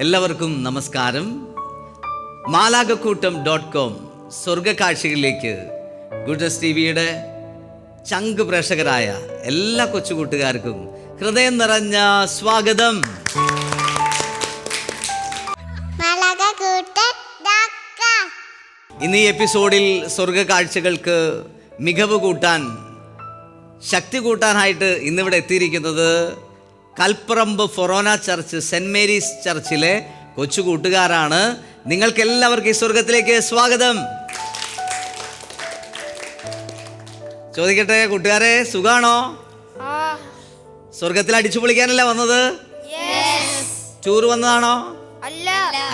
എല്ലാവർക്കും നമസ്കാരം. മാലാകക്കൂട്ടം.com സ്വർഗകാഴ്ചകളിലേക്ക് ഗുഡ്നസ് ടിവിയുടെ ചങ്ക് പ്രേക്ഷകരായ എല്ലാ കൊച്ചുകൂട്ടുകാർക്കും ഹൃദയം നിറഞ്ഞ സ്വാഗതം. ഇന്ന് ഈ എപ്പിസോഡിൽ സ്വർഗകാഴ്ചകൾക്ക് മികവ് കൂട്ടാൻ, ശക്തി കൂട്ടാനായിട്ട് ഇന്നിവിടെ എത്തിയിരിക്കുന്നത് Kalparambu forane church, saint Mary's ചർച്ചിലെ കൊച്ചു കൂട്ടുകാരാണ്. നിങ്ങൾക്ക് എല്ലാവർക്കും ഈ സ്വർഗത്തിലേക്ക് സ്വാഗതം. ചോദിക്കട്ടെ കൂട്ടുകാരെ, സുഖാണോ? സ്വർഗത്തിൽ അടിച്ചു പൊളിക്കാനല്ല വന്നത്? ടൂർ വന്നതാണോ?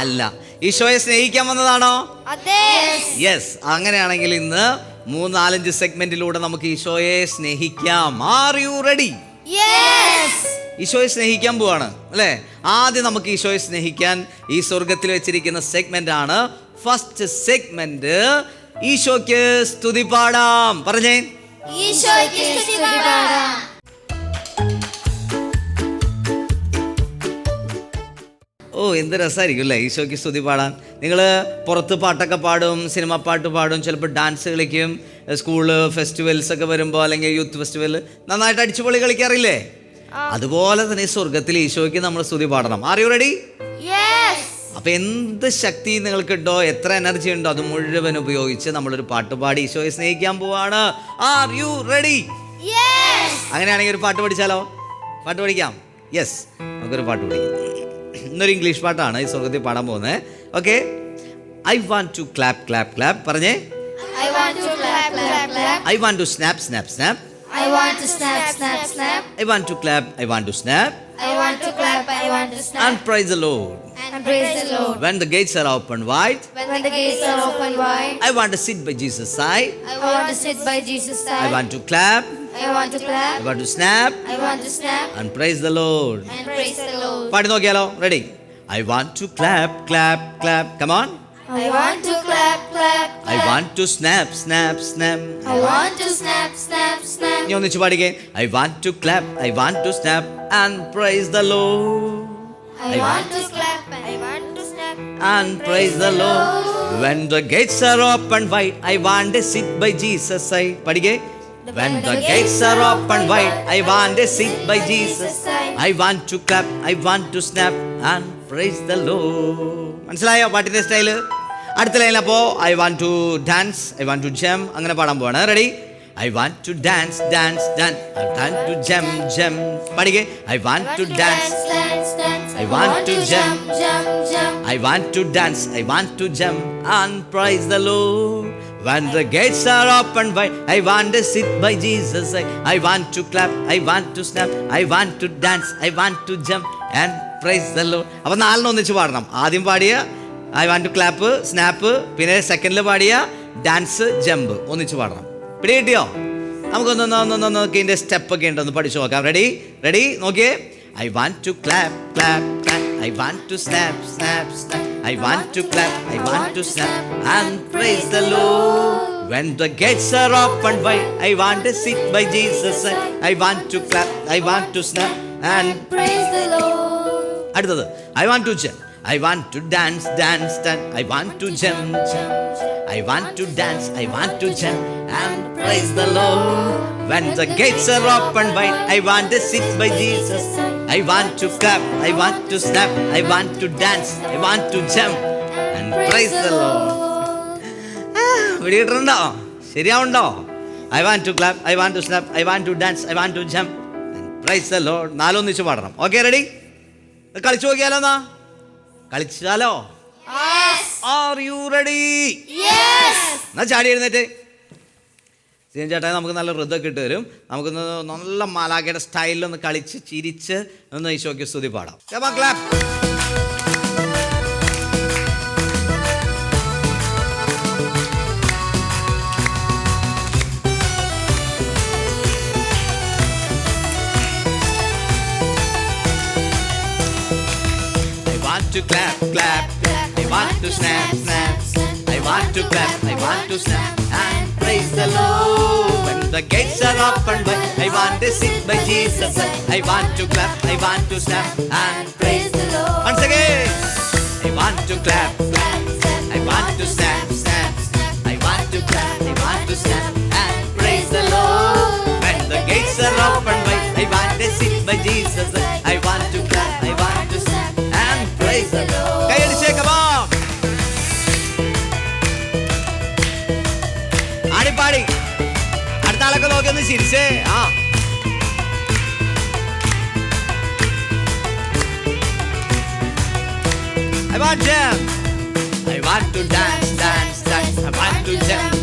അല്ല. ഈശോയെ സ്നേഹിക്കാൻ വന്നതാണോ? യെസ്. അങ്ങനെയാണെങ്കിൽ ഇന്ന് 3-4 സെഗ്മെന്റിലൂടെ നമുക്ക് ഈശോയെ സ്നേഹിക്കാം. R you ready? ഈശോയെ സ്നേഹിക്കാൻ പോവാണ് അല്ലേ? ആദ്യം നമുക്ക് ഈശോയെ സ്നേഹിക്കാൻ ഈ സ്വർഗത്തിൽ വെച്ചിരിക്കുന്ന സെഗ്മെന്റ് ആണ്. ഫസ്റ്റ് സെഗ്മെന്റ്, ഈശോയ്ക്ക് സ്തുതി പാടാം. പറഞ്ഞേ, ഈശോയ്ക്ക് സ്തുതി പാടാം. ഓ, എന്ത് രസമായിരിക്കും അല്ലേ ഈശോയ്ക്ക് സ്തുതി പാടാൻ. നിങ്ങൾ പുറത്ത് പാട്ടൊക്കെ പാടും, സിനിമ പാട്ട് പാടും, ചിലപ്പോൾ ഡാൻസ് കളിക്കും, സ്കൂള് ഫെസ്റ്റിവൽസ് ഒക്കെ വരുമ്പോൾ അല്ലെങ്കിൽ യൂത്ത് ഫെസ്റ്റിവൽ നന്നായിട്ട് അടിച്ചുപൊളി കളിക്കാറില്ലേ? അതുപോലെ തന്നെ സ്വർഗത്തിൽ ഈശോയ്ക്ക് നമ്മൾ സ്തുതി പാടണം. R you ready? അപ്പൊ എന്ത് ശക്തി നിങ്ങൾക്കുണ്ടോ, എത്ര എനർജി ഉണ്ടോ, അത് മുഴുവൻ ഉപയോഗിച്ച് നമ്മളൊരു പാട്ട് പാടി ഈശോയെ സ്നേഹിക്കാൻ പോവാണ്. R you ready? അങ്ങനെയാണെങ്കിൽ ഒരു പാട്ട് പഠിച്ചാലോ? പാട്ട് പഠിക്കാം. യെസ്, നമുക്കൊരു പാട്ട് പഠിക്കാം. ഇന്നൊരു ഇംഗ്ലീഷ് പാട്ടാണ് ഈ സ്വർഗത്തിൽ പാടാൻ പോകുന്നത്. Okay, I want to clap clap clap. പറഞ്ഞേ, I want to clap clap clap. I want to snap snap snap. I want to snap, snap, snap. I want to clap, I want to snap. I want to clap, I want to snap. And praise the Lord. And praise the Lord. When the gates are open wide. When the gates are open wide. I want to sit by Jesus' side. I want to sit by Jesus' side. I want to clap. I want to clap. I want to snap. I want to snap. And praise the Lord. And praise the Lord. പാടി നോക്കിയാലോ? Ready? I want to clap, clap, clap. Come on. I want to clap, clap, clap. I want to snap, snap, snap. I want to snap, snap, snap. You only chupadi I want to clap, I want to snap and praise the Lord. I want to clap, I want to snap and praise the Lord. When the gates are open wide, I want to sit by Jesus' side. Padige. When the gates are open wide, I want to sit by Jesus' side. I want to clap, I want to snap and praise the Lord. മനസ്സിലായോ പാട്ടിന്റെ style? അടുത്ത ലൈനിൽ അപ്പോൾ I want to dance, I want to jump, അങ്ങനെ പാടാൻ പോവാണ്. Ready? I want to dance dance dance, I want to jump jump. പാടിക്കേ, I want to dance, I want to jump, I want to dance, I want to jump and praise the lord. When the gates are open wide, I want to sit by Jesus' side. I want to clap, I want to snap, I want to dance, I want to jump and praise the Lord. അപ്പോൾ 4 ഒന്നിച്ച് പാടണം. ആദ്യം പാടിയ I want to clap, snap, പിന്നെ സെക്കൻഡിൽ പാടിയ dance, jump ഒന്നിച്ച് പാടണം. പിടി കിട്ടിയോ? നമുക്കൊന്ന് നോക്കി ഇതിൻ്റെ സ്റ്റെപ്പൊക്കെ ഉണ്ടോ പഠിച്ചു നോക്കാം. റെഡി? റെഡി? നോക്കിയേ. I want to clap, clap, clap. I want to snap, snap, snap. I want to clap, I want to snap and praise the Lord. When the gates are open wide, I want to sit by Jesus' side. I want to clap, I want to snap and praise the Lord. അടുത്തത് I want to jump, I want to dance, dance, dance. I want to jump, jump. I want to dance, I want to jump and praise the Lord. When the gates are open wide, I want to sit by Jesus' side. I want to clap, I want to snap, I want to dance, I want to jump and praise the Lord. ശരിയാവുണ്ടോ? I want to clap, I want to snap, I want to dance, I want to jump and praise the lord. 4 ഒന്നിച്ച് പാടണം. Okay, ready? കളിച്ചു നോക്കിയാലോ? കളിച്ചാലോ? Are you ready? എന്നാ ചാടി എഴുന്നേറ്റ്. Scene ചേട്ടാ നമുക്ക് നല്ല ഹൃദയൊക്കെ ഇട്ട് തരും. നമുക്കൊന്ന് നല്ല മാലാഖയുടെ സ്റ്റൈലിലൊന്ന് കളിച്ച് ചിരിച്ച് ഒന്ന് ഈശോയ്ക്ക് സ്തുതി പാടാം. Clap. To clap, clap, I want to snap, snap, I want to clap, I want to snap and praise the Lord. When the gates are opened wide, I want to sing by Jesus. I want to clap, I want to snap and praise the Lord. Once again, I want to clap, clap, I want to snap, snap, I want to clap, I want to snap and praise the Lord. When the gates are opened wide, I want to sing by Jesus. I want to clap, I want to snap. ആടിപ്പാടി അടുത്ത ആളൊക്കെ നോക്കി ഒന്ന് ചിരിച്ചേ. I want jump, I want to dance, dance, dance. I want to jump,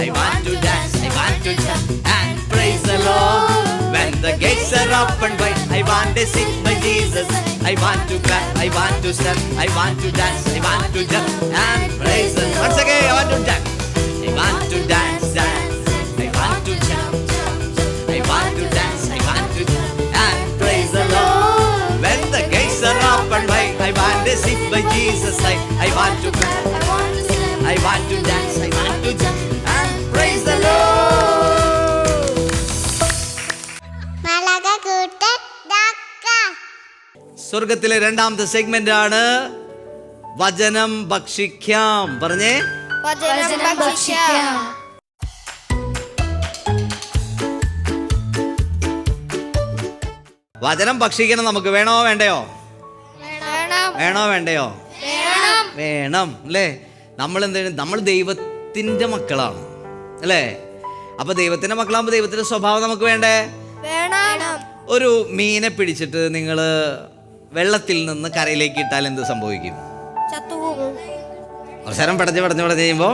I want to dance, I want to jump and praise the Lord. When the gates are opened wide, I want to sing by Jesus. I want to clap, I want to step, I want to dance, I want to jump and praise the Lord. Once again, I want to jump, I want to dance, dance, I want to jump, I want to dance, I want to jump and praise the Lord. When the gates are opened wide, I want to sing by Jesus. I want to clap, I want to step, I want to dance, I want to jump and praise the Lord. സ്വർഗത്തിലെ രണ്ടാമത്തെ segment ആണ് വചനം ഭക്ഷിക്കാം. പറഞ്ഞേ, വചനം ഭക്ഷിക്കാം. വചനം ഭക്ഷിക്കണം. നമുക്ക് വേണോ വേണ്ടയോ? വേണോ വേണ്ടയോ? വേണം അല്ലേ? നമ്മൾ എന്താണ്? നമ്മൾ ദൈവത്തിന്റെ മക്കളാണ് അല്ലേ? അപ്പൊ ദൈവത്തിന്റെ മക്കളാകുമ്പോൾ ദൈവത്തിന്റെ സ്വഭാവം നമുക്ക് വേണ്ടേ? ഒരു മീനെ പിടിച്ചിട്ട് നിങ്ങൾ വെള്ളത്തിൽ നിന്ന് കരയിലേക്ക് ഇട്ടാൽ എന്ത് സംഭവിക്കും? അവസരം പടഞ്ഞ് കഴിയുമ്പോൾ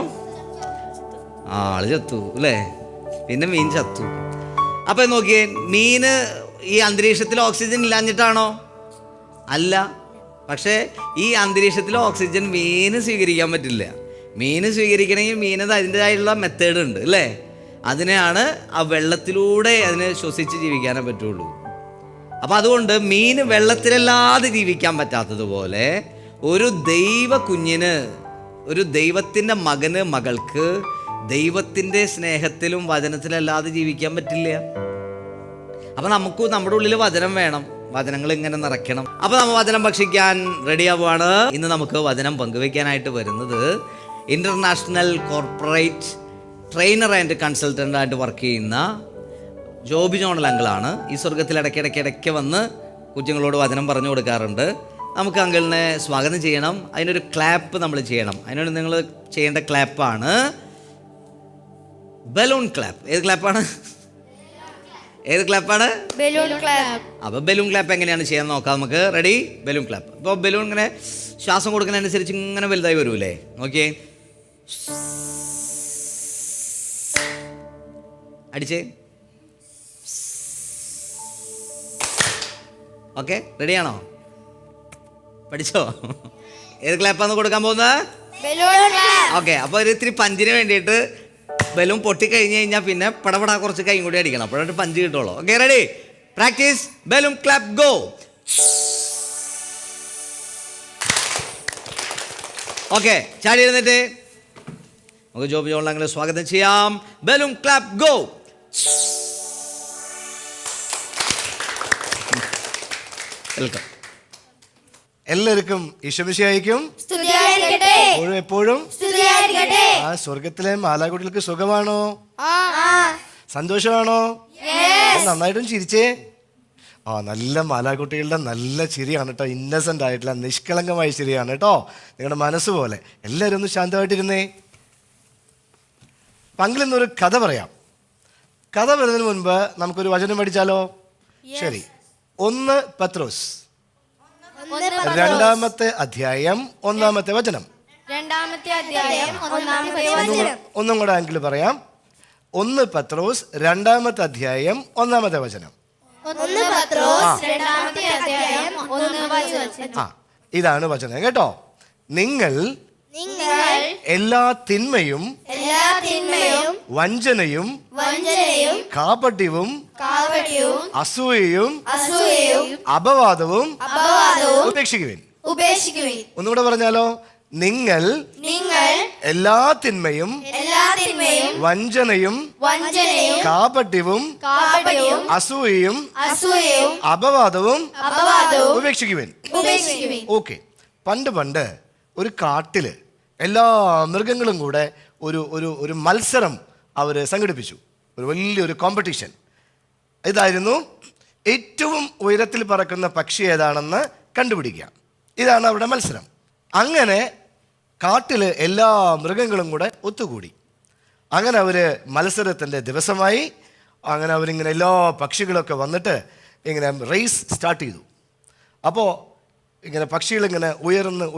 ആള് ചത്തു അല്ലേ? പിന്നെ മീൻ ചത്തു. അപ്പം നോക്കിയേ, മീന് ഈ അന്തരീക്ഷത്തിൽ ഓക്സിജൻ ഇല്ലാഞ്ഞിട്ടാണോ? അല്ല. പക്ഷേ ഈ അന്തരീക്ഷത്തിൽ ഓക്സിജൻ മീന് സ്വീകരിക്കാൻ പറ്റില്ല. മീന് സ്വീകരിക്കണമെങ്കിൽ മീനത് അതിൻ്റെതായിട്ടുള്ള മെത്തേഡ് ഉണ്ട് അല്ലേ? അതിനെയാണ് ആ വെള്ളത്തിലൂടെ അതിനെ ശ്വസിച്ച് ജീവിക്കാനേ പറ്റുള്ളൂ. അപ്പം അതുകൊണ്ട് മീന് വെള്ളത്തിലല്ലാതെ ജീവിക്കാൻ പറ്റാത്തതുപോലെ ഒരു ദൈവ കുഞ്ഞിന്, ഒരു ദൈവത്തിൻ്റെ മകന്, മകൾക്ക് ദൈവത്തിൻ്റെ സ്നേഹത്തിലും വചനത്തിലല്ലാതെ ജീവിക്കാൻ പറ്റില്ല. അപ്പം നമുക്ക് നമ്മുടെ ഉള്ളിൽ വചനം വേണം, വചനങ്ങൾ ഇങ്ങനെ നിറയ്ക്കണം. അപ്പം നമ്മൾ വചനം ഭക്ഷിക്കാൻ റെഡിയാവുകയാണ്. ഇന്ന് നമുക്ക് വചനം പങ്കുവയ്ക്കാനായിട്ട് വരുന്നത് ഇൻ്റർനാഷണൽ കോർപ്പറേറ്റ് ട്രെയിനർ ആൻഡ് കൺസൾട്ടൻ്റായിട്ട് വർക്ക് ചെയ്യുന്ന ജോബി ജോണൽ അങ്കിളാണ്. ഈ സ്വർഗത്തിൽ ഇടയ്ക്കിടയ്ക്ക് വന്ന് കുഞ്ഞുങ്ങളോട് വചനം പറഞ്ഞു കൊടുക്കാറുണ്ട്. നമുക്ക് അങ്കിളിനെ സ്വാഗതം ചെയ്യണം. അതിനൊരു ക്ലാപ്പ് നമ്മൾ ചെയ്യണം. അതിനോട് നിങ്ങൾ ചെയ്യേണ്ട ക്ലാപ്പാണ് ബലൂൺ ക്ലാപ്പ്. ഏത് ക്ലാപ്പാണ്? ഏത് ക്ലാപ്പാണ്? Balloon clap. അപ്പോൾ ബലൂൺ ക്ലാപ്പ് എങ്ങനെയാണ് ചെയ്യാൻ നോക്കാം നമുക്ക്. റെഡി? Balloon clap. അപ്പോൾ ബലൂൺ ഇങ്ങനെ ശ്വാസം കൊടുക്കുന്നതിനനുസരിച്ച് ഇങ്ങനെ വലുതായി വരൂലേ? ഓക്കെ, അടിച്ചേ. ഓക്കെ, റെഡിയാണോ? പഠിച്ചോ? ഏത് ക്ലാപ്പാണ് കൊടുക്കാൻ പോകുന്നത്? ഓക്കെ, അപ്പോൾ ഒരു ഇത്തിരി പഞ്ചിന് വേണ്ടിയിട്ട് ബലൂൺ പൊട്ടിക്കഴിഞ്ഞ് കഴിഞ്ഞാൽ പിന്നെ പടപട കുറച്ച് കൈയും കൂടി അടിക്കണം, അപ്പോഴായിട്ട് പഞ്ച് കിട്ടുള്ളൂ. Okay, ready? Practice. Balloon clap, go. Okay, ചാടി എഴുന്നേറ്റ് നമുക്ക് ജോബി ജോണൽ സ്വാഗതം ചെയ്യാം. Balloon clap, go. വെൽക്കം. എല്ലാവർക്കും ഈശോമിശിഹായിക്കും എപ്പോഴും ആ സ്വർഗത്തിലെ മാലാകുട്ടികൾക്ക് സുഖമാണോ? സന്തോഷമാണോ? നന്നായിട്ടും ചിരിച്ചേ. നല്ല മാലാകുട്ടികളുടെ നല്ല ചിരിയാണ് കേട്ടോ. ഇന്നസെന്റ് ആയിട്ടുള്ള നിഷ്കളങ്കമായ ചിരിയാണ് കേട്ടോ. നിങ്ങളുടെ മനസ്സ് പോലെ. എല്ലാവരും ഒന്ന് ശാന്തമായിട്ടിരുന്നേ. പങ്കിലെന്നൊരു കഥ പറയാം. കഥ വരുന്നതിന് മുൻപ് നമുക്കൊരു വചനം പഠിച്ചാലോ? ശരി. 1 പത്രോസ് 2-ാമത്തെ അധ്യായം 1-ാമത്തെ വചനം. 2-ാമത്തെ അധ്യായം 1-ാമത്തെ വചനം. ഒന്നും കൂടെ ആംഗിൾ പറയാം. 1 പത്രോസ് 2-ാമത്തെ അധ്യായം 1-ാമത്തെ വചനം. 1 പത്രോസ് 2-ാമത്തെ അധ്യായം 1-ാമത്തെ വചനം. ഇതാണ് വചനം കേട്ടോ. നിങ്ങൾ എല്ലാ തിന്മയും വഞ്ചനയും കാപട്യവും അസൂയയും അപവാദവും ഉപേക്ഷിക്കുവിൻ. ഒന്നുകൂടെ പറഞ്ഞാലോ, നിങ്ങൾ എല്ലാ തിന്മയും വഞ്ചനയും കാപട്യവും അസൂയയും അപവാദവും ഉപേക്ഷിക്കുവിൻ. ഓക്കെ. പണ്ട് ഒരു കാട്ടില് എല്ലാ മൃഗങ്ങളും കൂടെ ഒരു മത്സരം അവർ സംഘടിപ്പിച്ചു. ഒരു വലിയൊരു കോമ്പറ്റീഷൻ. ഇതായിരുന്നു ഏറ്റവും ഉയരത്തിൽ പറക്കുന്ന പക്ഷി ഏതാണെന്ന് കണ്ടുപിടിക്കുക. ഇതാണ് അവരുടെ മത്സരം. അങ്ങനെ കാട്ടിൽ എല്ലാ മൃഗങ്ങളും കൂടെ ഒത്തുകൂടി. അങ്ങനെ അവർ മത്സരത്തിൻ്റെ ദിവസമായി. അങ്ങനെ അവരിങ്ങനെ എല്ലാ പക്ഷികളൊക്കെ വന്നിട്ട് ഇങ്ങനെ റേസ് സ്റ്റാർട്ട് ചെയ്തു. അപ്പോൾ ഇങ്ങനെ പക്ഷികളിങ്ങനെ ഉയർന്ന്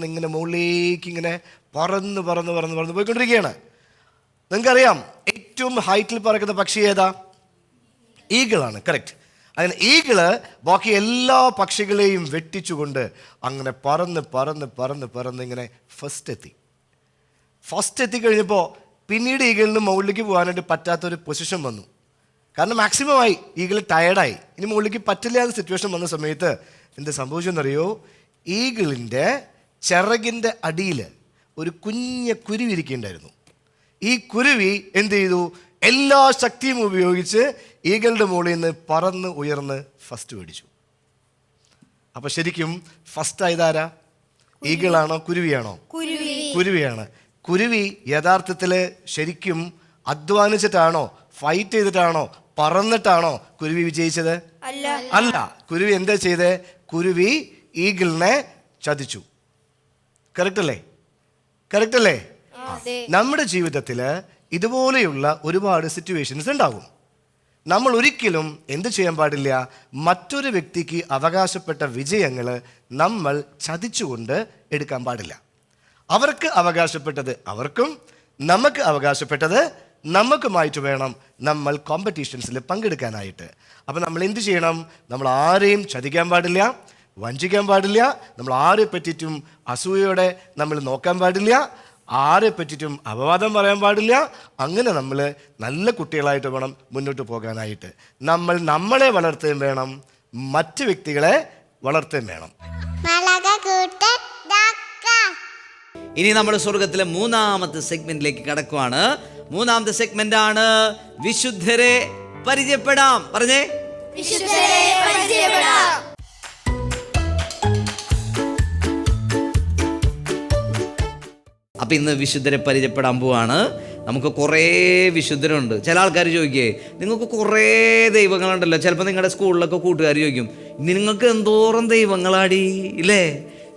ഇങ്ങനെ മുകളിലേക്ക് ഇങ്ങനെ പറന്ന് പോയിക്കൊണ്ടിരിക്കുകയാണ്. നിങ്ങൾക്കറിയാം ഏറ്റവും ഹൈറ്റിൽ പറക്കുന്ന പക്ഷി ഏതാ? ഈഗിളാണ്. കറക്റ്റ്. അങ്ങനെ ഈഗിള് ബാക്കി എല്ലാ പക്ഷികളെയും വെട്ടിച്ചുകൊണ്ട് അങ്ങനെ പറന്ന് ഇങ്ങനെ ഫസ്റ്റ് എത്തിക്കഴിഞ്ഞപ്പോൾ പിന്നീട് ഈഗിളിന് മുകളിലേക്ക് പോകാനായിട്ട് പറ്റാത്തൊരു പൊസിഷൻ വന്നു. കാരണം മാക്സിമമായി ഈഗിൾ ടയർഡായി. ഇനി മുകളിലേക്ക് പറ്റില്ല എന്ന സിറ്റുവേഷൻ വന്ന സമയത്ത് എന്ത് സംഭവിച്ചെന്നറിയോ? ഈഗിളിൻ്റെ ചിറകിൻ്റെ അടിയിൽ ഒരു കുരുവി ഇരിക്കുന്നുണ്ടായിരുന്നു. ഈ കുരുവി എന്ത് ചെയ്തു? എല്ലാ ശക്തിയും ഉപയോഗിച്ച് ഈഗിളുടെ മുകളിൽ നിന്ന് പറന്ന് ഉയർന്ന് ഫസ്റ്റ് മേടിച്ചു. അപ്പോൾ ശരിക്കും ഫസ്റ്റ് ആയതാരാ? ഈഗിളാണോ കുരുവിയാണോ? കുരുവിയാണ്. കുരുവി യഥാർത്ഥത്തിൽ ശരിക്കും അധ്വാനിച്ചിട്ടാണോ ഫൈറ്റ് ചെയ്തിട്ടാണോ പറന്നിട്ടാണോ കുരുവി വിജയിച്ചത്? അല്ല. കുരുവി എന്താ ചെയ്തേ? കുരുവി ഈഗിളിനെ ചതിച്ചു. കറക്റ്റ് അല്ലേ? നമ്മുടെ ജീവിതത്തിൽ ഇതുപോലെയുള്ള ഒരുപാട് സിറ്റുവേഷൻസ് ഉണ്ടാകും. നമ്മൾ ഒരിക്കലും എന്ത് ചെയ്യാൻ പാടില്ല? മറ്റൊരു വ്യക്തിക്ക് അവകാശപ്പെട്ട വിജയങ്ങൾ നമ്മൾ ചതിച്ചുകൊണ്ട് എടുക്കാൻ പാടില്ല. അവർക്ക് അവകാശപ്പെട്ടത് അവർക്കും, നമുക്ക് അവകാശപ്പെട്ടത് നമുക്കുമായിട്ട് വേണം നമ്മൾ കോമ്പറ്റീഷൻസിൽ പങ്കെടുക്കാനായിട്ട്. അപ്പോൾ നമ്മൾ എന്ത് ചെയ്യണം? നമ്മൾ ആരെയും ചതിക്കാൻ പാടില്ല, വഞ്ചിക്കാൻ പാടില്ല. നമ്മൾ ആരെ പറ്റിയിട്ടും അസൂയയോടെ നമ്മൾ നോക്കാൻ പാടില്ല, ആരെ പറ്റിയിട്ടും അപവാദം പറയാൻ പാടില്ല. അങ്ങനെ നമ്മൾ നല്ല കുട്ടികളായിട്ട് വേണം മുന്നോട്ട് പോകാനായിട്ട്. നമ്മൾ നമ്മളെ വളർത്തുകയും വേണം, മറ്റ് വ്യക്തികളെ വളർത്തുകയും വേണം. ഇനി നമ്മൾ സ്വർഗത്തിലെ 3-ാമത്തെ സെഗ്മെന്റിലേക്ക് കടക്കുവാണ്. 3-ാമത്തെ സെഗ്മെന്റ് ആണ് വിശുദ്ധരെ പരിചയപ്പെടാം. പറഞ്ഞേ, വിശുദ്ധരെ പരിചയപ്പെടാം. അപ്പം ഇന്ന് വിശുദ്ധരെ പരിചയപ്പെടാൻ പോവാണ്. നമുക്ക് കുറേ വിശുദ്ധരുണ്ട്. ചില ആൾക്കാർ ചോദിക്കേ, നിങ്ങൾക്ക് കുറേ ദൈവങ്ങളുണ്ടല്ലോ. ചിലപ്പോൾ നിങ്ങളുടെ സ്കൂളിലൊക്കെ കൂട്ടുകാർ ചോദിക്കും, നിങ്ങൾക്ക് എന്തോരം ദൈവങ്ങളാടി ഇല്ലേ?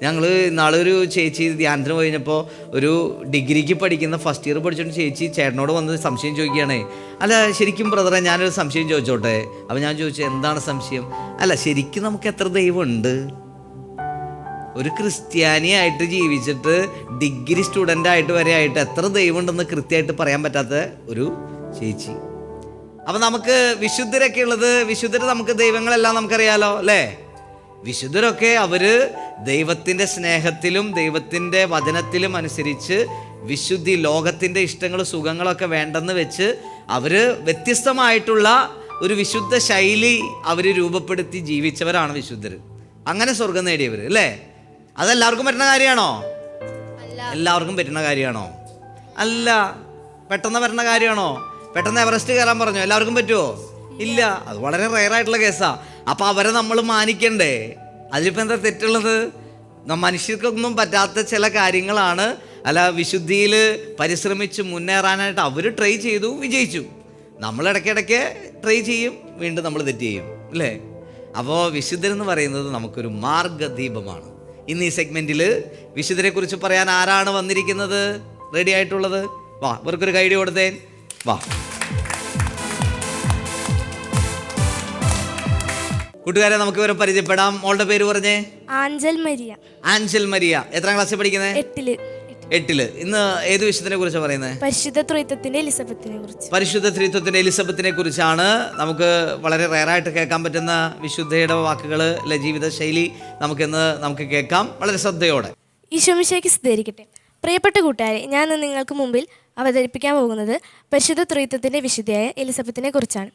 ഞങ്ങൾ നാളൊരു ചേച്ചി ധ്യാനത്തിന് പോയി കഴിഞ്ഞപ്പോൾ ഒരു ഡിഗ്രിക്ക് പഠിക്കുന്ന ഫസ്റ്റ് ഇയർ പഠിച്ചിട്ട് ചേച്ചി ചേട്ടനോട് വന്ന് സംശയം ചോദിക്കുകയാണേ. അല്ല ശരിക്കും ബ്രദറെ ഞാനൊരു സംശയം ചോദിച്ചോട്ടെ? അപ്പോൾ ഞാൻ ചോദിച്ചു, എന്താണ് സംശയം? അല്ല ശരിക്കും നമുക്ക് എത്ര ദൈവമുണ്ട്? ഒരു ക്രിസ്ത്യാനിയായിട്ട് ജീവിച്ചിട്ട് ഡിഗ്രി സ്റ്റുഡൻ്റ് ആയിട്ട് വരെ ആയിട്ട് എത്ര ദൈവം ഉണ്ടെന്ന് കൃത്യമായിട്ട് പറയാൻ പറ്റാത്ത ഒരു ചേച്ചി. അപ്പം നമുക്ക് വിശുദ്ധരൊക്കെ ഉള്ളത്, വിശുദ്ധർ നമുക്ക് ദൈവങ്ങളെല്ലാം നമുക്കറിയാലോ അല്ലേ? വിശുദ്ധരൊക്കെ അവർ ദൈവത്തിൻ്റെ സ്നേഹത്തിലും ദൈവത്തിൻ്റെ വചനത്തിലും അനുസരിച്ച് വിശുദ്ധി, ലോകത്തിൻ്റെ ഇഷ്ടങ്ങൾ സുഖങ്ങളൊക്കെ വേണ്ടെന്ന് വെച്ച് അവർ വ്യത്യസ്തമായിട്ടുള്ള ഒരു വിശുദ്ധ ശൈലി അവർ രൂപപ്പെടുത്തി ജീവിച്ചവരാണ് വിശുദ്ധർ. അങ്ങനെ സ്വർഗം നേടിയവർ അല്ലേ? അതെല്ലാവർക്കും പറ്റുന്ന കാര്യമാണോ? എല്ലാവർക്കും പറ്റുന്ന കാര്യമാണോ? അല്ല. പെട്ടെന്ന് പറ്റുന്ന കാര്യമാണോ? പെട്ടെന്ന് എവറസ്റ്റ് കയറാൻ പറഞ്ഞോ? എല്ലാവർക്കും പറ്റുമോ? ഇല്ല. അത് വളരെ റെയറായിട്ടുള്ള കേസാണ്. അപ്പോൾ അവരെ നമ്മൾ മാനിക്കണ്ടേ? അതിലിപ്പോൾ എന്താ തെറ്റുള്ളത്? മനുഷ്യർക്കൊന്നും പറ്റാത്ത ചില കാര്യങ്ങളാണ്. അല്ല, വിശുദ്ധിയിൽ പരിശ്രമിച്ച് മുന്നേറാനായിട്ട് അവർ ട്രൈ ചെയ്തു, വിജയിച്ചു. നമ്മൾ ഇടയ്ക്കിടയ്ക്ക് ട്രൈ ചെയ്യും, വീണ്ടും നമ്മൾ തെറ്റ് ചെയ്യും അല്ലേ? അപ്പോൾ വിശുദ്ധരെന്ന് പറയുന്നത് നമുക്കൊരു മാർഗദീപമാണ്. ഇന്ന് ഈ സെഗ്മെൻറ്റിൽ വിശുദ്ധരെ കുറിച്ച് പറയാൻ ആരാണ് വന്നിരിക്കുന്നത് റെഡി ആയിട്ടുള്ളത്? വാ, ഇവർക്കൊരു കൈഡി കൊടുത്തേ. വാ. കൂട്ടുകാരെ നമുക്ക് ഇവരെ പരിചയപ്പെടാം. മോളുടെ പേര് പറഞ്ഞേ. ആഞ്ചൽ മരിയ. ആഞ്ചൽ മരിയ. എത്രാം ക്ലാസ്സിൽ പഠിക്കുന്നത്? 8ല്. ഇന്ന് ഏത് വിഷയത്തിനെ കുറിച്ചാണ് പറയുന്നത്? പരിശുദ്ധ ത്രിത്വത്തിന്റെ എലിസബത്തിനെ കുറിച്ച്. പരിശുദ്ധ ത്രിത്വത്തിന്റെ എലിസബത്തിനെ കുറിച്ചാണ്. നമുക്ക് വളരെ റെയറായിട്ട് കേൾക്കാൻ പറ്റുന്ന വിശുദ്ധയുടെ വാക്കുകൾ, ജീവിത ശൈലി നമുക്ക് കേൾക്കാം വളരെ ശ്രദ്ധയോടെ. ഈശോമിശിഹായ്ക്ക് സ്തുതിയായിരിക്കട്ടെ. പ്രിയപ്പെട്ട കൂട്ടുകാരെ, ഞാൻ ഇന്ന് നിങ്ങൾക്ക് മുമ്പിൽ അവതരിപ്പിക്കാൻ പോകുന്നത് പരിശുദ്ധ ത്രിത്വത്തിന്റെ വിശുദ്ധയായ എലിസബത്തിനെ കുറിച്ചാണ്.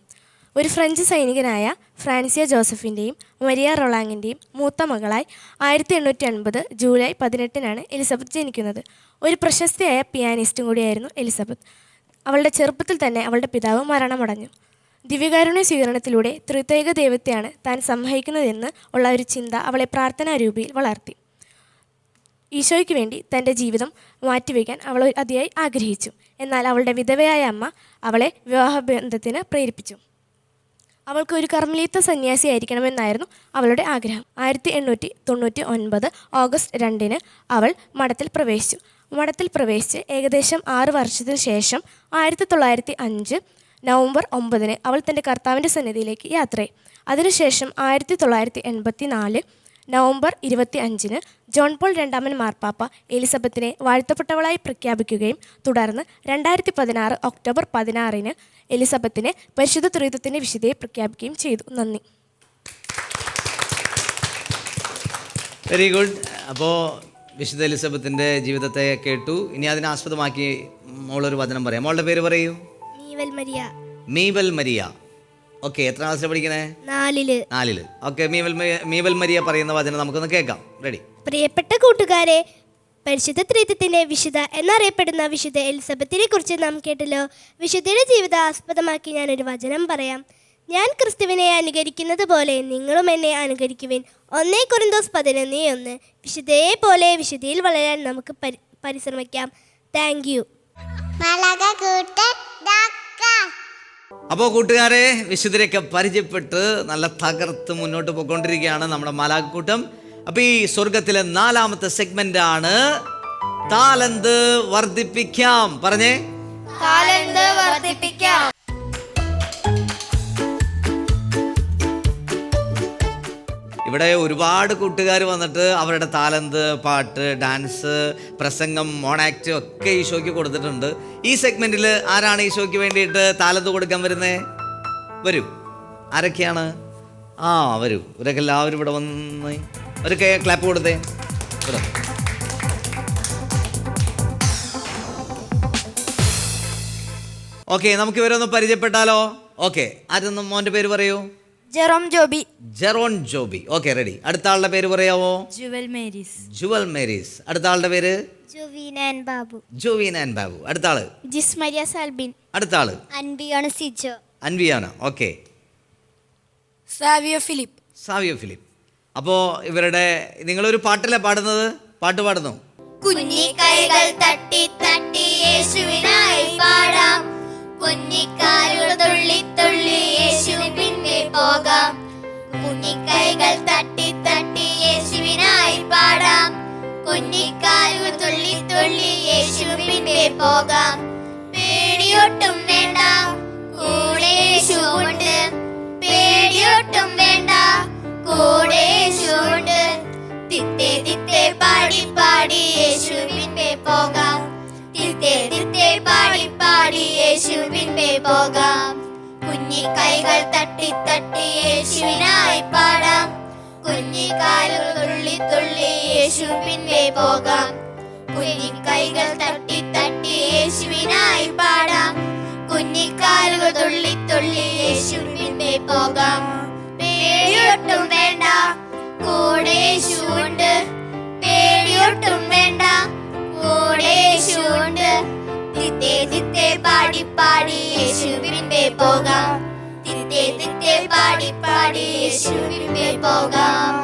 ഒരു ഫ്രഞ്ച് സൈനികനായ ഫ്രാൻസിയ ജോസഫിൻ്റെയും മരിയ റൊളാങ്ങിൻ്റെയും മൂത്ത മകളായി 1850 ജൂലൈ 18 എലിസബത്ത് ജനിക്കുന്നത്. ഒരു പ്രശസ്തയായ പിയാനിസ്റ്റും കൂടിയായിരുന്നു എലിസബത്ത്. അവളുടെ ചെറുപ്പത്തിൽ തന്നെ അവളുടെ പിതാവ് മരണമടഞ്ഞു. ദിവ്യകാരുണ്യ സ്വീകരണത്തിലൂടെ ത്രിത്വൈക ദൈവത്തെയാണ് താൻ സംവഹിക്കുന്നതെന്ന് ഉള്ള ഒരു ചിന്ത അവളെ പ്രാർത്ഥനാരൂപിയിൽ വളർത്തി. ഈശോയ്ക്ക് വേണ്ടി തൻ്റെ ജീവിതം മാറ്റിവെക്കാൻ അവൾ അതിയായി ആഗ്രഹിച്ചു. എന്നാൽ അവളുടെ വിധവയായ അമ്മ അവളെ വിവാഹബന്ധത്തിന് പ്രേരിപ്പിച്ചു. അവൾക്ക് ഒരു കർമ്മലീത്ത സന്യാസിയായിരിക്കണമെന്നായിരുന്നു അവളുടെ ആഗ്രഹം. 1899 ഓഗസ്റ്റ് 2 അവൾ മഠത്തിൽ പ്രവേശിച്ചു. മഠത്തിൽ പ്രവേശിച്ച് ഏകദേശം 6 വർഷത്തിന് ശേഷം 1905 നവംബർ 9 അവൾ തൻ്റെ കർത്താവിൻ്റെ സന്നിധിയിലേക്ക് യാത്രയായി. അതിനുശേഷം 1984 നവംബർ 25 ജോൺ പോൾ II മാർപ്പാപ്പ എലിസബത്തിനെ വാഴ്ത്തപ്പെട്ടവളായി പ്രഖ്യാപിക്കുകയും തുടർന്ന് 2016 ഒക്ടോബർ 16 എലിസബത്തിനെ പരിശുദ്ധ ത്രിത്വത്തിൻ്റെ വിശുദ്ധയെ പ്രഖ്യാപിക്കുകയും ചെയ്തു. നന്ദി. Very good. അപ്പോൾ വിശുദ്ധ എലിസബത്തിൻ്റെ ജീവിതത്തെ കേട്ടു. ഇനി അതിനാസ്പദമാക്കി മോളൊരു വചനം പറയാം. മോളുടെ പേര് പറയൂ. മീവൽ മരിയ. ഓക്കെ, എത്ര ക്ലാസ്സിലാണ് പഠിക്കുന്നത്? 4ല്. ഓക്കെ, മീവൽ മരിയ പറയുന്ന വചനം നമുക്കൊന്ന് കേൾക്കാം. റെഡി? പ്രിയപ്പെട്ട കൂട്ടുകാരെ, പരിശുദ്ധ ത്രിത്വത്തിന്റെ വിശുദ്ധ എന്നറിയപ്പെടുന്ന വിശുദ്ധ എലിസബത്തിനെ കുറിച്ച് നാം കേട്ടല്ലോ. വിശുദ്ധയുടെ ജീവിതം ആസ്പദമാക്കി ഞാനൊരു വചനം പറയാം. ഞാൻ ക്രിസ്തുവിനെ അനുകരിക്കുന്നത് പോലെ നിങ്ങളും എന്നെ അനുകരിക്കുവിൻ. 1 കൊരിന്തോസ് 11:1. വിശുദ്ധയെ പോലെ വിശുദ്ധിയിൽ വളരാൻ നമുക്ക് പരിശ്രമിക്കാം. Thank you. അപ്പോൾ കൂട്ടുകാരെ, വിശുദ്ധരെയൊക്കെ പരിചയപ്പെട്ട് നല്ല തകർത്ത് മുന്നോട്ട് പോയിക്കൊണ്ടിരിക്കുകയാണ് നമ്മുടെ മാലാഖക്കൂട്ടം. അപ്പോൾ ഈ സ്വർഗത്തിലെ 4ാമത്തെ സെഗ്മെന്റ് ആണ് താലന്ത് വർദ്ധിപ്പിക്കാം. പറഞ്ഞേ, താലന്ത് വർദ്ധിപ്പിക്കാം. ഇവിടെ ഒരുപാട് കൂട്ടുകാർ വന്നിട്ട് അവരുടെ താലന്ത്, പാട്ട്, ഡാൻസ്, പ്രസംഗം, മോണാക്ട് ഒക്കെ ഈശോയ്ക്ക് കൊടുത്തിട്ടുണ്ട്. ഈ സെഗ്മെന്റിൽ ആരാണ് ഈശോയ്ക്ക് വേണ്ടിയിട്ട് താലന്ത് കൊടുക്കാൻ വരുന്നേ? വരൂ. ആരൊക്കെയാണ്? വരൂ. ഇവരൊക്കെ എല്ലാവരും ഇവിടെ വന്ന് അവരൊക്കെ ക്ലാപ്പ് കൊടുത്തേ. ഓക്കെ, നമുക്ക് ഇവരൊന്ന് പരിചയപ്പെട്ടാലോ? ഓക്കെ, ആരൊന്നും മോൻ്റെ പേര് പറയൂ. ജെറോൺ ജോബി. Okay, ready. അടുത്ത ആളുടെ പേര് പറയാവോ? ജുവൽ മേരീസ്. അടുത്ത ആളുടെ പേര് ജോവീൻ ആൻഡ് ബാബു. അടുത്ത ആള് ജിസ്മരിയ സാൽബിൻ. അടുത്ത ആള് അൻവിയാണ്. Okay, Savio Philip. അപ്പോൾ ഇവരുടെ നിങ്ങളൊരു പാട്ടല്ലേ പാടുന്നത്? പാട്ട് പാടുന്നു. കുഞ്ഞിക്കൈകൾ തട്ടി തട്ടി യേശുവിനായി പാടാം, കുഞ്ഞിക്കാലുകൾ തുള്ളി തുള്ളി യേശുവിൻ പിൻപേ പോകാം. കുഞ്ഞിക്കൈകൾ തട്ടി തട്ടി യേശുവിനായി പാടാം, കുഞ്ഞിക്കാലുകൾ തുള്ളി തുള്ളി യേശുവിൻ പിൻപേ പോകാം. പേടിയൊട്ടും വേണ്ട, കൂടെ യേശുവുണ്ട്. പേടിയൊട്ടും വേണ്ട, കൂടെ യേശുവുണ്ട്. തിത്തേ തിത്തേ പാടി പാടി യേശുവിൻ പിൻപേ പോകാം. തിത്തേ തിത്തേ പാടി പാടി യേശുവിൻ പിൻപേ പോകാം. കുഞ്ഞിക്കൈകൾ തട്ടി തട്ടി യേശുവിനായി പാടാം, കുഞ്ഞിക്കാലുകൾ തുള്ളി തുള്ളി യേശുവിൻ പിൻപേ പോകാം. കുഞ്ഞിക്കൈകൾ തട്ടി തട്ടി യേശുവിനായി പാടാം, കുഞ്ഞിക്കാലുകൾ തുള്ളി തുള്ളി യേശുവിൻ പിൻപേ പോകാം. പേടിയൊട്ടും വേണ്ട, കൂടെ യേശുവുണ്ട്. പേടിയൊട്ടും വേണ്ട, കൂടെ യേശുവുണ്ട്. തിത്തേ തിത്തേ പാടി പാടി യേശുവിൻ പിൻപേ പോകാം. തിത്തേ തിത്തേ പാടി പാടി യേശുവിൻ പിൻപേ പോകാം.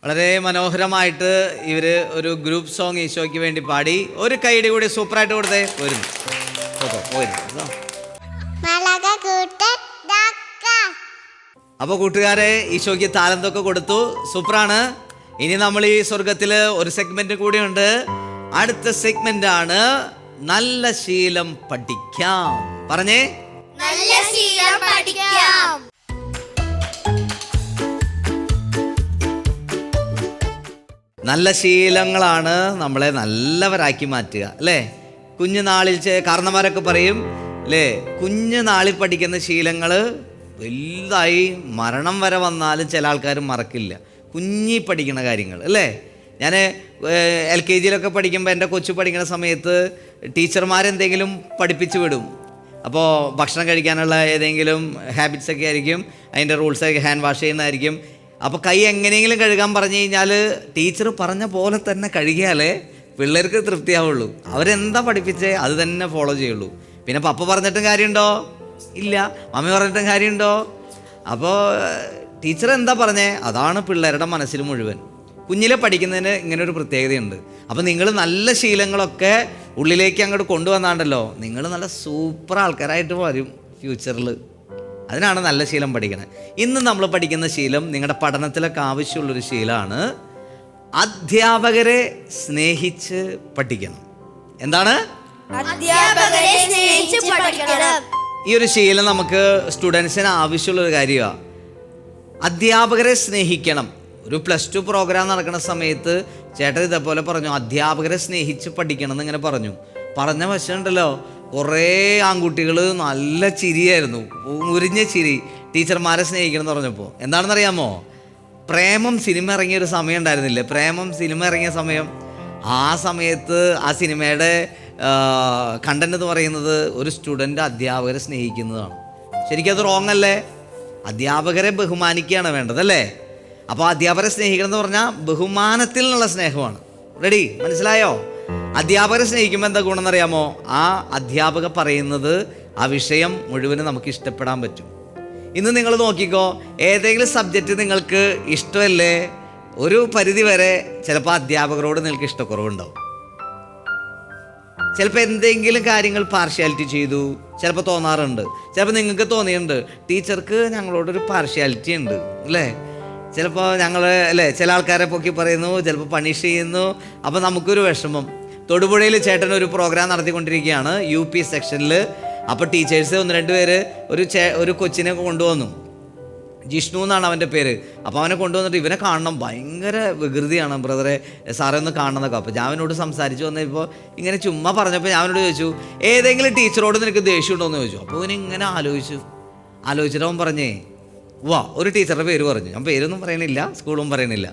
വളരെ മനോഹരമായിട്ട് ഇവർ ഒരു ഗ്രൂപ്പ് സോങ് ഈശോയ്ക്ക് വേണ്ടി പാടി. ഒരു കൈയുടെ കൂടി സൂപ്പറായിട്ട് കൊടുത്തേ. വരും. അപ്പോൾ കൂട്ടുകാരെ, ഈശോയ്ക്ക് താലന്തൊക്കെ കൊടുത്തു. സൂപ്പറാണ്. ഇനി നമ്മൾ ഈ സ്വർഗത്തിൽ ഒരു സെഗ്മെന്റ് കൂടിയുണ്ട്. അടുത്ത സെഗ്മെന്റ് ആണ് നല്ല ശീലം പഠിക്കാം. പറഞ്ഞേ, നല്ല ശീലം പഠിക്കാം. നല്ല ശീലങ്ങളാണ് നമ്മളെ നല്ലവരാക്കി മാറ്റുക അല്ലേ? കുഞ്ഞുനാളിൽ കാരണന്മാരൊക്കെ പറയും അല്ലേ, കുഞ്ഞുനാളിൽ പഠിക്കുന്ന ശീലങ്ങൾ വലുതായി മരണം വരെ വന്നാലും ചില ആൾക്കാർ മറക്കില്ല. കുഞ്ഞി പഠിക്കുന്ന കാര്യങ്ങൾ അല്ലേ? ഞാൻ LKG പഠിക്കുമ്പോൾ എൻ്റെ കൊച്ചു പഠിക്കുന്ന സമയത്ത് ടീച്ചർമാരെന്തെങ്കിലും പഠിപ്പിച്ച് വിടും. അപ്പോൾ ഭക്ഷണം കഴിക്കാനുള്ള ഏതെങ്കിലും ഹാബിറ്റ്സ് ഒക്കെ ആയിരിക്കും, അതിൻ്റെ റൂൾസൊക്കെ ഹാൻഡ് വാഷ് ചെയ്യുന്നതായിരിക്കും. അപ്പോൾ കൈ എങ്ങനെയെങ്കിലും കഴുകാൻ പറഞ്ഞു കഴിഞ്ഞാൽ ടീച്ചർ പറഞ്ഞ പോലെ തന്നെ കഴുകിയാലേ പിള്ളേർക്ക് തൃപ്തിയാവുള്ളൂ. അവരെന്താ പഠിപ്പിച്ചേ അത് തന്നെ ഫോളോ ചെയ്യുള്ളൂ. പിന്നെ പപ്പ പറഞ്ഞിട്ടും കാര്യമുണ്ടോ? ഇല്ല. മമ്മി പറഞ്ഞിട്ടും കാര്യമുണ്ടോ? അപ്പോൾ ടീച്ചർ എന്താ പറഞ്ഞേ അതാണ് പിള്ളേരുടെ മനസ്സിൽ മുഴുവൻ. കുഞ്ഞിലെ പഠിക്കുന്നതിന് ഇങ്ങനെ ഒരു പ്രത്യേകതയുണ്ട്. അപ്പോൾ നിങ്ങൾ നല്ല ശീലങ്ങളൊക്കെ ഉള്ളിലേക്ക് അങ്ങോട്ട് കൊണ്ടുവന്നാണ്ടല്ലോ, നിങ്ങൾ നല്ല സൂപ്പർ ആൾക്കാരായിട്ട് വരും ഫ്യൂച്ചറിൽ. അതിനാണ് നല്ല ശീലം പഠിക്കണത്. ഇന്ന് നമ്മൾ പഠിക്കുന്ന ശീലം നിങ്ങളുടെ പഠനത്തിലൊക്കെ ആവശ്യമുള്ളൊരു ശീലമാണ്. അധ്യാപകരെ സ്നേഹിച്ച് പഠിക്കണം. എന്താണ്? അധ്യാപകരെ സ്നേഹിച്ച് പഠിക്കണം. ഈ ഒരു ശീലം നമുക്ക് സ്റ്റുഡൻസിന് ആവശ്യമുള്ളൊരു കാര്യമാണ്. അധ്യാപകരെ സ്നേഹിക്കണം. ഒരു +2 പ്രോഗ്രാം നടക്കുന്ന സമയത്ത് ചേട്ടൻ ഇതേപോലെ പറഞ്ഞു, അധ്യാപകരെ സ്നേഹിച്ച് പഠിക്കണം എന്നിങ്ങനെ പറഞ്ഞ വശമുണ്ടല്ലോ, കുറേ ആൺകുട്ടികൾ നല്ല ചിരിയായിരുന്നു, ഉരിഞ്ഞ ചിരി, ടീച്ചർമാരെ സ്നേഹിക്കണം എന്ന് പറഞ്ഞപ്പോൾ. എന്താണെന്നറിയാമോ? പ്രേമം സിനിമ ഇറങ്ങിയൊരു സമയം ഉണ്ടായിരുന്നില്ലേ? പ്രേമം സിനിമ ഇറങ്ങിയ സമയം, ആ സമയത്ത് ആ സിനിമയുടെ കണ്ടന്റ് എന്ന് പറയുന്നത് ഒരു സ്റ്റുഡൻ്റ് അധ്യാപകരെ സ്നേഹിക്കുന്നതാണ്. ശരിക്കും അത് റോങ് അല്ലേ? അധ്യാപകരെ ബഹുമാനിക്കുകയാണ് വേണ്ടതല്ലേ? അപ്പോൾ അധ്യാപകരെ സ്നേഹിക്കണം എന്ന് പറഞ്ഞാൽ ബഹുമാനത്തിൽ നിന്നുള്ള സ്നേഹമാണ്. റെഡി? മനസ്സിലായോ? അധ്യാപകരെ സ്നേഹിക്കുമ്പോൾ എന്താ ഗുണം എന്നറിയാമോ? ആ അധ്യാപക പറയുന്നത് ആ വിഷയം മുഴുവനും നമുക്ക് ഇഷ്ടപ്പെടാൻ പറ്റും. ഇന്ന് നിങ്ങൾ നോക്കിക്കോ, ഏതെങ്കിലും സബ്ജക്റ്റ് നിങ്ങൾക്ക് ഇഷ്ടമല്ലേ, ഒരു പരിധി വരെ ചിലപ്പോൾ അധ്യാപകരോട് നിങ്ങൾക്ക് ഇഷ്ടക്കുറവുണ്ടാവും. ചിലപ്പോൾ എന്തെങ്കിലും കാര്യങ്ങൾ പാർഷ്യാലിറ്റി ചെയ്തു, ചിലപ്പോൾ തോന്നാറുണ്ട്. ചിലപ്പോൾ നിങ്ങൾക്ക് തോന്നിയിട്ടുണ്ട് ടീച്ചർക്ക് ഞങ്ങളോടൊരു പാർഷ്യാലിറ്റി ഉണ്ട് അല്ലേ? ചിലപ്പോൾ ഞങ്ങൾ അല്ലേ ചില ആൾക്കാരെ പൊക്കി പറയുന്നു, ചിലപ്പോൾ പണിഷ് ചെയ്യുന്നു. അപ്പോൾ നമുക്കൊരു വിഷമം. തൊടുപുഴയിൽ ചേട്ടൻ ഒരു പ്രോഗ്രാം നടത്തിക്കൊണ്ടിരിക്കുകയാണ് UP സെക്ഷനിൽ. അപ്പോൾ ടീച്ചേഴ്സ് 1-2 പേര് ഒരു കൊച്ചിനെ കൊണ്ടുവന്നു. ജിഷ്ണു എന്നാണ് അവൻ്റെ പേര്. അപ്പോൾ അവനെ കൊണ്ടുവന്നിട്ട് ഇവനെ കാണണം, ഭയങ്കര വികൃതിയാണ് ബ്രദറെ, സാറേ ഒന്ന് കാണണമെന്നൊക്കെ. അപ്പോൾ ഞാൻ അവനോട് സംസാരിച്ച് വന്നപ്പോൾ ഇങ്ങനെ ചുമ്മാ പറഞ്ഞപ്പോൾ ഞാൻ അവനോട് ചോദിച്ചു, ഏതെങ്കിലും ടീച്ചറോട് നിനക്ക് ദേഷ്യമുണ്ടോ എന്ന് ചോദിച്ചു. അപ്പോൾ ഇവനിങ്ങനെ ആലോചിച്ചിട്ട് അവൻ പറഞ്ഞേ, ഒരു ടീച്ചറുടെ പേര് പറഞ്ഞു. ഞാൻ പേരൊന്നും പറയണില്ല, സ്കൂളും പറയണില്ല.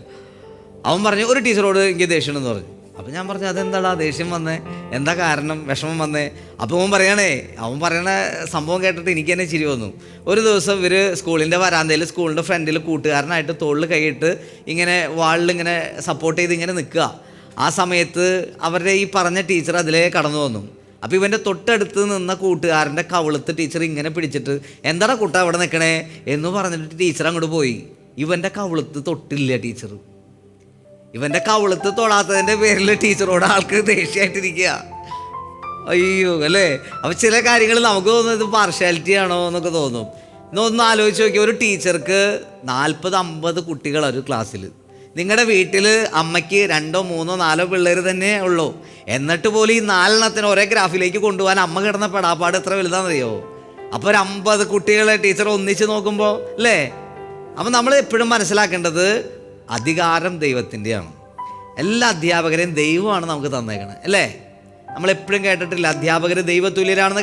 അവൻ പറഞ്ഞു ഒരു ടീച്ചറോട് എനിക്ക് ദേഷ്യമുണ്ടെന്ന് പറഞ്ഞു. അപ്പോൾ ഞാൻ പറഞ്ഞു അതെന്താടാ ദേഷ്യം വന്നേ, എന്താ കാരണം, വിഷമം വന്നേ? അപ്പോൾ അവൻ പറയണ സംഭവം കേട്ടിട്ട് എനിക്ക് തന്നെ ചിരി വന്നു. ഒരു ദിവസം ഇവർ സ്കൂളിൻ്റെ വരാന്തയിൽ സ്കൂളിൻ്റെ ഫ്രണ്ടിൽ കൂട്ടുകാരനായിട്ട് തോളിൽ കൈയിട്ട് ഇങ്ങനെ വാളിൽ ഇങ്ങനെ സപ്പോർട്ട് ചെയ്ത് ഇങ്ങനെ നിൽക്കുക. ആ സമയത്ത് അവരുടെ ഈ പറഞ്ഞ ടീച്ചർ അതിലേ കടന്നു വന്നു. അപ്പോൾ ഇവൻ്റെ തൊട്ടടുത്ത് നിന്ന കൂട്ടുകാരൻ്റെ കവിളത്ത് ടീച്ചർ ഇങ്ങനെ പിടിച്ചിട്ട്, എന്താടാ കുട്ട അവിടെ നിൽക്കണേ എന്ന് പറഞ്ഞിട്ട് ടീച്ചർ അങ്ങോട്ട് പോയി. ഇവൻ്റെ കവിളത്ത് തൊട്ടില്ല ടീച്ചർ. ഇവൻ്റെ കവിളത്ത് തൊടാത്തതിൻ്റെ പേരിൽ ടീച്ചറോട് ആൾക്ക് ദേഷ്യമായിട്ടിരിക്കുക. അയ്യോ അല്ലേ? അപ്പോൾ ചില കാര്യങ്ങൾ നമുക്ക് തോന്നുന്നത് പാർഷ്യാലിറ്റി ആണോ എന്നൊക്കെ തോന്നും. ഇന്നൊന്ന് ആലോചിച്ച് നോക്കി, ഒരു ടീച്ചർക്ക് 40-50 കുട്ടികൾ ഒരു ക്ലാസ്സിൽ. നിങ്ങളുടെ വീട്ടിൽ അമ്മയ്ക്ക് 2-3-4 പിള്ളേർ തന്നെ ഉള്ളൂ. എന്നിട്ട് പോലും ഈ 4 ഒരേ ഗ്രാഫിലേക്ക് കൊണ്ടുപോകാൻ അമ്മ കിടന്ന പെടാപ്പാട് എത്ര വലുതാണെന്നറിയോ? അപ്പോൾ ഒരു 50 കുട്ടികളെ ടീച്ചർ ഒന്നിച്ച് നോക്കുമ്പോൾ അല്ലേ? അപ്പോൾ നമ്മൾ എപ്പോഴും മനസ്സിലാക്കേണ്ടത് അധികാരം ദൈവത്തിൻ്റെയാണ്. എല്ലാ അധ്യാപകരെയും ദൈവമാണ് നമുക്ക് തന്നേക്കണത് അല്ലേ? നമ്മളെപ്പോഴും കേട്ടിട്ടില്ല അധ്യാപകർ ദൈവതുല്യരാണെന്ന്?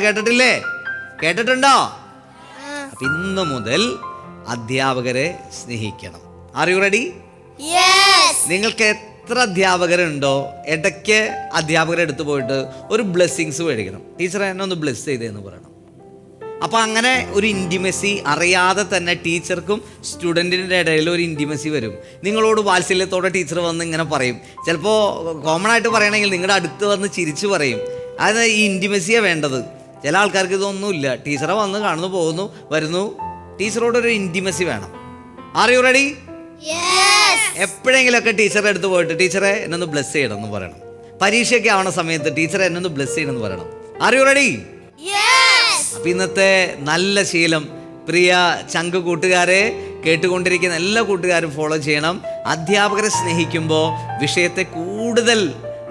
കേട്ടിട്ടുണ്ടോ? അപ്പം ഇന്ന് മുതൽ അധ്യാപകരെ സ്നേഹിക്കണം. R you ready? നിങ്ങൾക്ക് എത്ര അധ്യാപകരുണ്ടോ ഇടയ്ക്ക് അധ്യാപകരെ എടുത്തു പോയിട്ട് ഒരു ബ്ലെസ്സിങ്സ് മേടിക്കണം. ടീച്ചറെ എന്നെ ഒന്ന് ബ്ലെസ് ചെയ്തേന്ന് പറയണം. അപ്പോൾ അങ്ങനെ ഒരു ഇൻറ്റിമസി അറിയാതെ തന്നെ ടീച്ചർക്കും സ്റ്റുഡൻറ്റിൻ്റെ ഇടയിൽ ഒരു ഇൻറ്റിമസി വരും. നിങ്ങളോട് വാത്സല്യത്തോടെ ടീച്ചർ വന്ന് ഇങ്ങനെ പറയും. ചിലപ്പോൾ കോമൺ ആയിട്ട് പറയണമെങ്കിൽ നിങ്ങളുടെ അടുത്ത് വന്ന് ചിരിച്ചു പറയും. അതായത് ഈ ഇൻറ്റിമസിയാണ് വേണ്ടത്. ചില ആൾക്കാർക്ക് ഇതൊന്നുമില്ല. ടീച്ചറെ വന്ന് കാണുന്നു, പോകുന്നു, വരുന്നു. ടീച്ചറോടൊരു ഇൻറ്റിമസി വേണം. Are you ready? എപ്പോഴെങ്കിലുമൊക്കെ ടീച്ചറുടെ അടുത്ത് പോയിട്ട് ടീച്ചറെ എന്നൊന്ന് ബ്ലെസ് ചെയ്യണം എന്ന് പറയണം. പരീക്ഷയൊക്കെ ആവണ സമയത്ത് ടീച്ചറെ എന്നൊന്ന് ബ്ലെസ് ചെയ്യണം എന്ന് പറയണം. R you ready? അപ്പം ഇന്നത്തെ നല്ല ശീലം പ്രിയ ചങ്ക് കൂട്ടുകാരെ, കേട്ടുകൊണ്ടിരിക്കുന്ന എല്ലാ കൂട്ടുകാരും ഫോളോ ചെയ്യണം. അധ്യാപകരെ സ്നേഹിക്കുമ്പോൾ വിഷയത്തെ കൂടുതൽ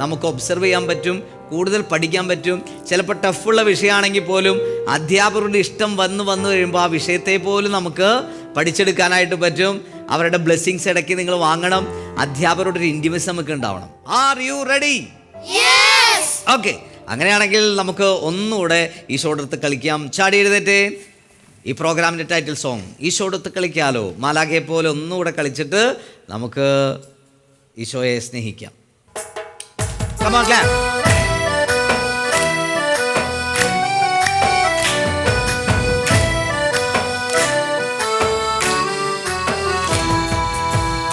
നമുക്ക് ഒബ്സർവ് ചെയ്യാൻ പറ്റും, കൂടുതൽ പഠിക്കാൻ പറ്റും. ചിലപ്പോൾ ടഫുള്ള വിഷയമാണെങ്കിൽ പോലും അധ്യാപകരുടെ ഇഷ്ടം വന്നു കഴിയുമ്പോൾ ആ വിഷയത്തെ പോലും നമുക്ക് പഠിച്ചെടുക്കാനായിട്ട് പറ്റും. അവരുടെ ബ്ലെസ്സിങ്സ് ഇടയ്ക്ക് നിങ്ങൾ വാങ്ങണം. അധ്യാപകരുടെ ഒരു ഇൻറ്റിമസി നമുക്ക് ഉണ്ടാവണം. R you ready? ഓക്കെ, അങ്ങനെയാണെങ്കിൽ നമുക്ക് ഒന്നുകൂടെ ഈശോയുടെ അടുത്ത് കളിക്കാം. ചാടി എഴുന്നേറ്റേ. ഈ പ്രോഗ്രാമിൻ്റെ ടൈറ്റിൽ സോങ് ഈശോയുടെ അടുത്ത് കളിക്കാലോ. മാലാഖയെ പോലെ ഒന്നുകൂടെ കളിച്ചിട്ട് നമുക്ക് ഈശോയെ സ്നേഹിക്കാം. Come on, clap.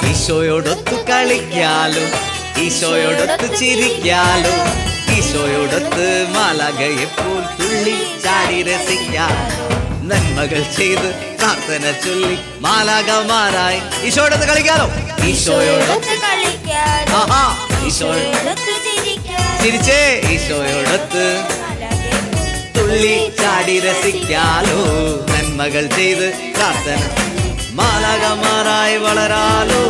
ഈശോയോടൊത്ത് കളിക്കാലോ, ഈശോയോടൊത്ത് ചിരിക്കാലോ, ഈശോയോടൊത്ത് മാലാഖയെപ്പോൾ തുള്ളി ചാടി രസിക്കാലോ. നന്മകൾ ചെയ്ത് പ്രാർത്ഥന ചൊല്ലി മാലാഖമാരായി ഈശോയോടൊത്ത് കളിക്കാലോ. ഈശോയോടൊത്ത് ആഹാ, ഈശോയോടൊത്ത് ചിരിച്ചേ, ഈശോയോടൊത്ത് തുള്ളി ചാടി രസിക്കാലോ. നന്മകൾ ചെയ്ത് പ്രാർത്ഥന മാലാഖമാരായി വളരാലോ.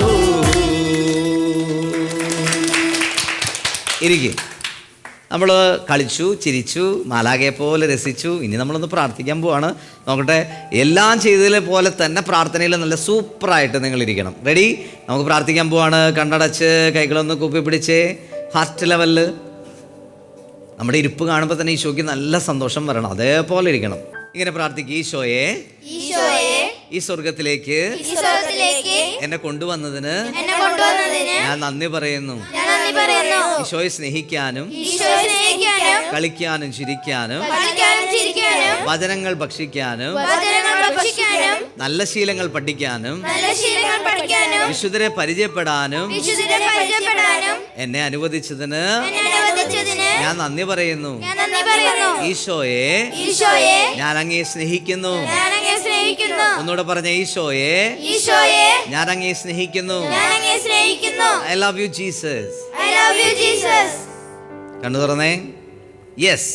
ഇരിക്കും. നമ്മൾ കളിച്ചു, ചിരിച്ചു, മാലാഖയെ പോലെ രസിച്ചു. ഇനി നമ്മളൊന്ന് പ്രാർത്ഥിക്കാൻ പോവാണ്. നോക്കട്ടെ, എല്ലാം ചെയ്തതിലെ പോലെ തന്നെ പ്രാർത്ഥനയിൽ നല്ല സൂപ്പറായിട്ട് നിങ്ങളിരിക്കണം. റെഡി? നമുക്ക് പ്രാർത്ഥിക്കാൻ പോവാണ്. കണ്ണടച്ച് കൈകളൊന്ന് കുപ്പി പിടിച്ചേ. ഹാർട്ട് ലെവലിൽ നമ്മുടെ ഇരിപ്പ് കാണുമ്പോൾ തന്നെ ഈശോയ്ക്ക് നല്ല സന്തോഷം വരണം. അതേപോലെ ഇരിക്കണം. ഇങ്ങനെ പ്രാർത്ഥിക്കുക. ഈശോയെ ഈ സ്വർഗത്തിലേക്ക് എന്നെ കൊണ്ടുവന്നതിന് ഞാൻ നന്ദി പറയുന്നു. ഈശോയെ സ്നേഹിക്കാനും കളിക്കാനും ചിരിക്കാനും വചനങ്ങൾ ഭക്ഷിക്കാനും നല്ല ശീലങ്ങൾ പഠിക്കാനും വിശുദ്ധരെ പരിചയപ്പെടാനും എന്നെ അനുവദിച്ചതിന് ഞാൻ നന്ദി പറയുന്നു. ഈശോയെ ഞാൻ അങ്ങയെ സ്നേഹിക്കുന്നു. ഒന്നുകൂടെ പറഞ്ഞ, ഈശോയെ ഞാൻ അങ്ങയെ സ്നേഹിക്കുന്നു. I love you Jesus. കണ്ണു തുറന്നേ. യെസ്.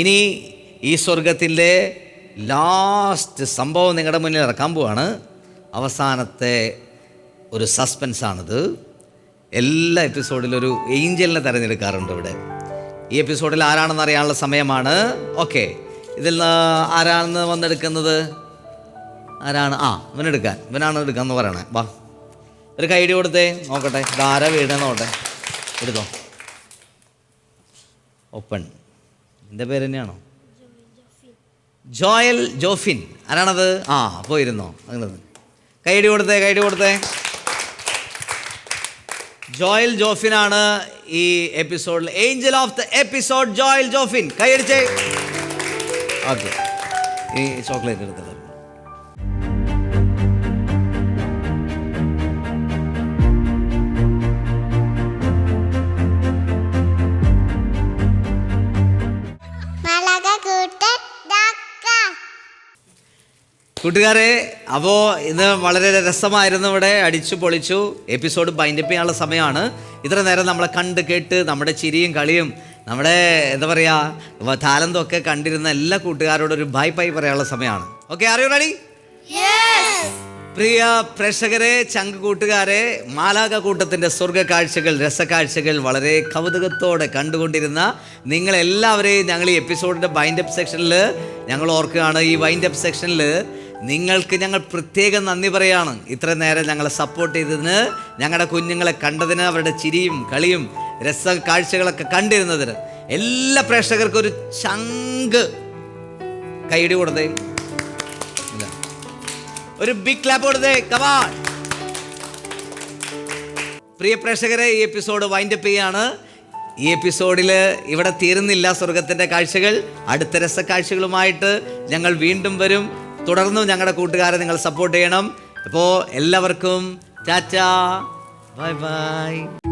ഇനി ഈ സ്വർഗത്തിൻ്റെ ലാസ്റ്റ് സംഭവം നിങ്ങളുടെ മുന്നിൽ ഇറക്കാൻ പോവാണ്. അവസാനത്തെ ഒരു സസ്പെൻസാണിത്. എല്ലാ എപ്പിസോഡിലും ഒരു ഏഞ്ചലിനെ തിരഞ്ഞെടുക്കാറുണ്ട് ഇവിടെ. ഈ എപ്പിസോഡിൽ ആരാണെന്ന് അറിയാനുള്ള സമയമാണ്. ഓക്കെ, ഇതിൽ ആരാണെന്ന് വന്നെടുക്കുന്നത്? ആരാണ്? ഇവനാണ് എടുക്കാമെന്ന് പറയണേ. വാ, ഒരു കൈഡി കൊടുത്തേ. നോക്കട്ടെ, ഇതാരാ വീടെന്ന് നോട്ടെ. എടുത്തോ. ഓപ്പൺ. എൻ്റെ പേര് തന്നെയാണോ? ജോയൽ ജോഫിൻ. ആരാണത്? പോയിരുന്നോ? കൈഡി കൊടുത്തേ. ജോയൽ ജോഫിനാണ് ഈ എപ്പിസോഡിൽ angel of the episode. Joel Jofin, കൈയടിച്ചേ. ഓക്കെ, ഈ ചോക്ലേറ്റ് എടുത്തത്. കൂട്ടുകാരെ, അപ്പോൾ ഇന്ന് വളരെ രസമായിരുന്നു. ഇവിടെ അടിച്ചു പൊളിച്ചു. എപ്പിസോഡ് ബൈൻഡപ്പ് ചെയ്യാനുള്ള സമയമാണ്. ഇത്ര നേരം നമ്മളെ കണ്ട് കേട്ട് നമ്മുടെ ചിരിയും കളിയും നമ്മുടെ എന്താ പറയുക ടാലന്തും ഒക്കെ കണ്ടിരുന്ന എല്ലാ കൂട്ടുകാരോടും ഒരു ബൈ പറയാനുള്ള സമയമാണ്. Okay, are you ready? പ്രിയ പ്രേക്ഷകരെ, ചങ്ക് കൂട്ടുകാരെ, മാലാഖ കൂട്ടത്തിൻ്റെ സ്വർഗ കാഴ്ചകൾ, രസക്കാഴ്ചകൾ വളരെ കൗതുകത്തോടെ കണ്ടുകൊണ്ടിരുന്ന നിങ്ങളെല്ലാവരെയും ഞങ്ങൾ ഈ എപ്പിസോഡിൻ്റെ വൈൻഡപ്പ് സെക്ഷനിൽ ഞങ്ങൾ ഓർക്കുകയാണ്. ഈ വൈൻഡപ്പ് സെക്ഷനിൽ നിങ്ങൾക്ക് ഞങ്ങൾ പ്രത്യേകം നന്ദി പറയുകയാണ്. ഇത്ര നേരം ഞങ്ങളെ സപ്പോർട്ട് ചെയ്തതിന്, ഞങ്ങളുടെ കുഞ്ഞുങ്ങളെ കണ്ടതിന്, അവരുടെ ചിരിയും കളിയും രസ കാഴ്ചകളൊക്കെ കണ്ടിരുന്നതിന് എല്ലാ പ്രേക്ഷകർക്കും ഒരു ചങ്ക് കൈയടി കൊടുത്തേ. ഒരു ബിഗ് ക്ലാപ്പ് കൊടുത്തേ. കമാൺ. പ്രിയ പ്രേക്ഷകരെ, ഈ എപ്പിസോഡ് വൈൻഡപ്പ് ചെയ്യാണ്. ഈ എപ്പിസോഡിൽ ഇവിടെ തീരുന്നില്ല സ്വർഗത്തിൻ്റെ കാഴ്ചകൾ. അടുത്ത രസക്കാഴ്ചകളുമായിട്ട് ഞങ്ങൾ വീണ്ടും വരും. തുടർന്നും ഞങ്ങളുടെ കൂട്ടുകാരെ നിങ്ങൾ സപ്പോർട്ട് ചെയ്യണം. അപ്പോൾ എല്ലാവർക്കും ടാറ്റാ, ബൈ ബൈ.